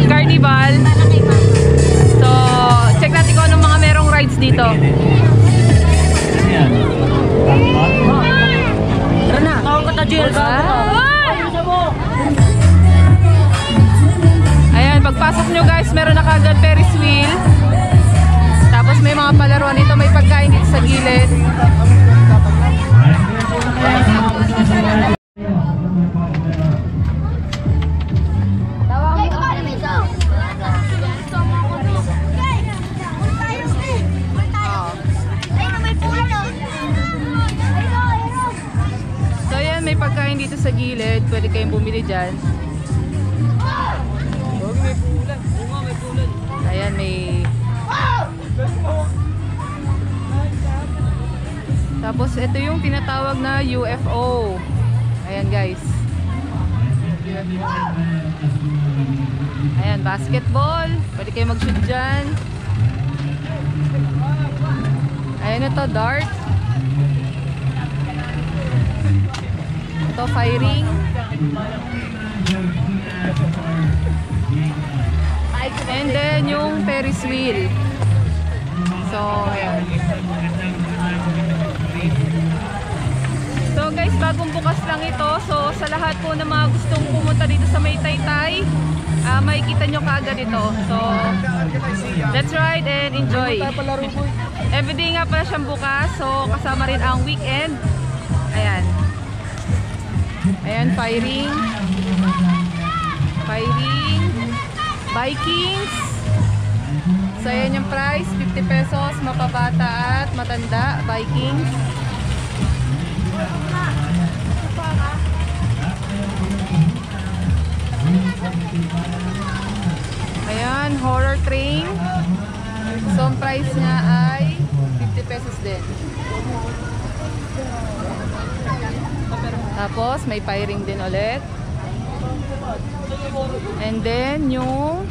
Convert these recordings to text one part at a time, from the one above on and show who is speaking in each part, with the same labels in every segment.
Speaker 1: Carnival. So, check natin kung anong mga merong rides dito.
Speaker 2: Ayan.
Speaker 3: Tara na. Tawag ka ta, Jill.
Speaker 1: Ayan, pagpasok nyo guys, meron na kagad Ferris wheel. Tapos may mga palaruan dito, may pagkain dito sa gilid. So ayan, may pagkain dito sa gilid, pwede kayong bumili dyan. Ayan, may... Tapos ito yung tinatawag na UFO. Ayan guys. Ayan, basketball. Pwede kayo mag-shoot dyan. Ayan ito, dart. Ito, firing. And then yung Ferris wheel. So, ayan. So guys, bagong bukas lang ito. So sa lahat po na mga gustong pumunta dito sa May Taytay, makikita nyo kaagad ito. So let's ride and enjoy. Everyday nga pala siyang bukas. So kasama rin ang weekend. Ayan. Ayan, firing. Firing. Vikings. So ayan yung price, 50 pesos, mapabata at matanda, Vikings. Ayan, horror train. So ang price niya ay 50 pesos din. Tapos may firing din ulit. And then yung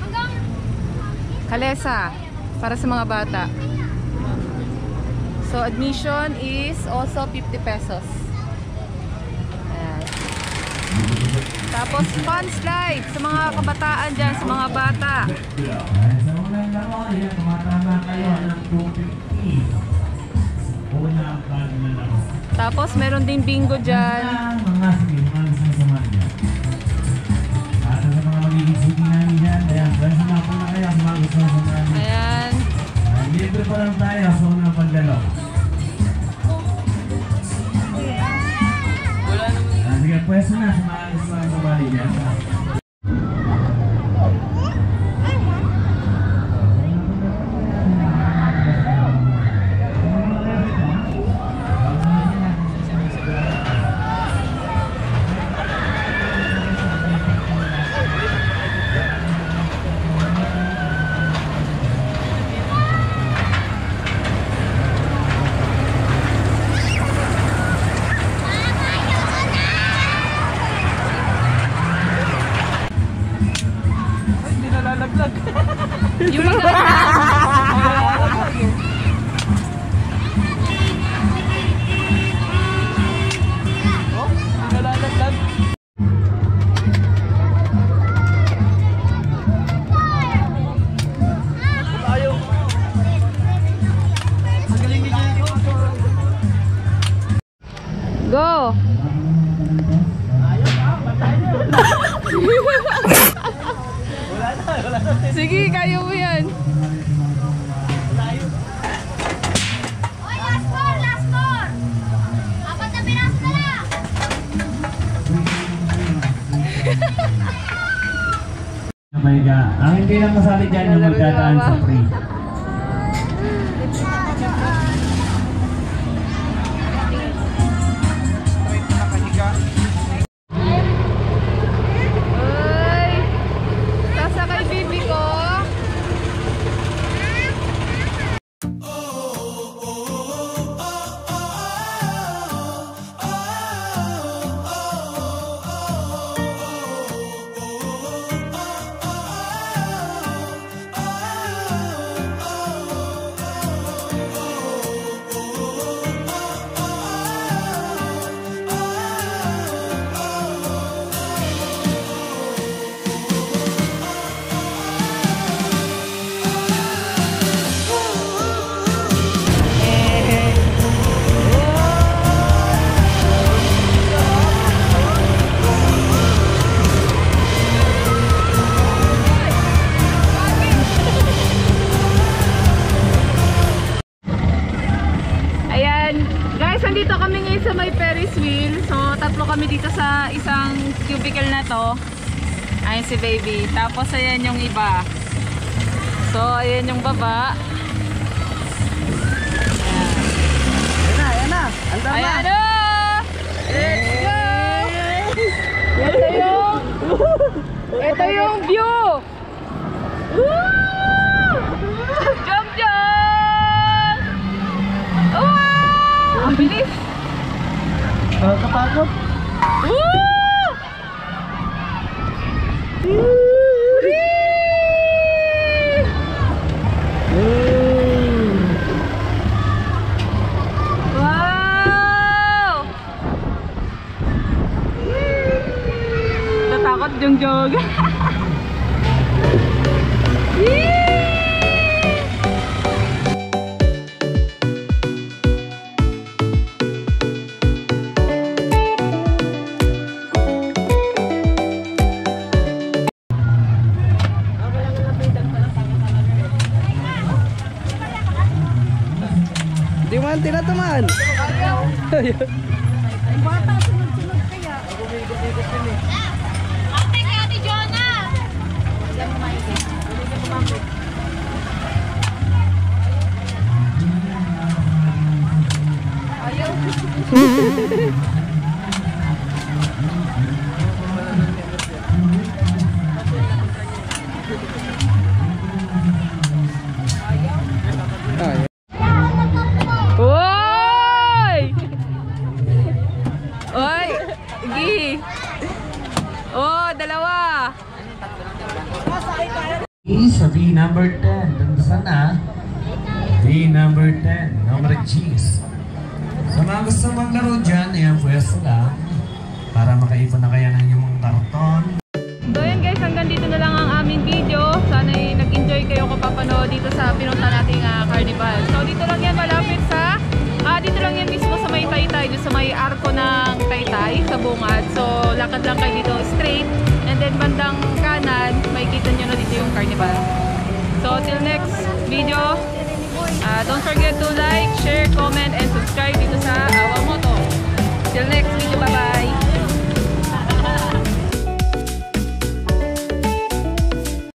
Speaker 1: kalesa para sa mga bata. So admission is also 50 pesos. Ayan. Tapos fun slide sa mga kabataan dyan, sa mga bata.
Speaker 2: Sa unang laro, ayan, tumatama kayo ng 250. Unang bag na laro.
Speaker 1: Tapos meron din bingo dyan.
Speaker 2: Mga sige, mga sasama dyan. At sa mga magiging shooting namin dyan, ayan, pwede na po na kayo, mga gusto na sa namin.
Speaker 1: Ayan.
Speaker 2: Libre pa lang tayo sa unang pagdalo. Sige, pwesto na sa mga gusto na sumali dyan.
Speaker 1: Yung mga go! Sige, kaya mo yan.
Speaker 4: Oy, last four, last four. Apat na piraso na lang.
Speaker 2: Ang hindi lang masali dyan yung magdadaan sa free.
Speaker 1: to. Ayan si baby. Tapos ayan yung iba. So ayan yung baba.
Speaker 3: Ayan na. Andar na.
Speaker 1: Ayan na! Let's go! Ito yung view! Woo! Jump, jump! Wow! Ang bilis!
Speaker 3: Kapagod.
Speaker 1: Woo! Wow! Natakot yung jog.
Speaker 3: Di man tinatamaan.
Speaker 4: Ate kay Ate Jonah.
Speaker 1: Oy! Oy! Gi! Oh, dalawa!
Speaker 2: Sa V number 10. Doon sana. V number 10. Number G's. Sa mga gusto maglaro dyan, ayan, pwesto lang. Para makaipon na kaya ng inyong karton.
Speaker 1: So yun guys, hanggang dito na lang ang aming video. Sana nag-enjoy kayo kapapanood dito sa pinunta nating carnival. So dito lang yan malapit sa, dito lang yan mismo sa may Taytay, dito sa may arko ng Taytay, sa bungad. So lakad lang kayo dito straight. And then bandang kanan, makikita nyo na dito yung carnival. So till next video, don't forget to like, share, comment, and subscribe dito sa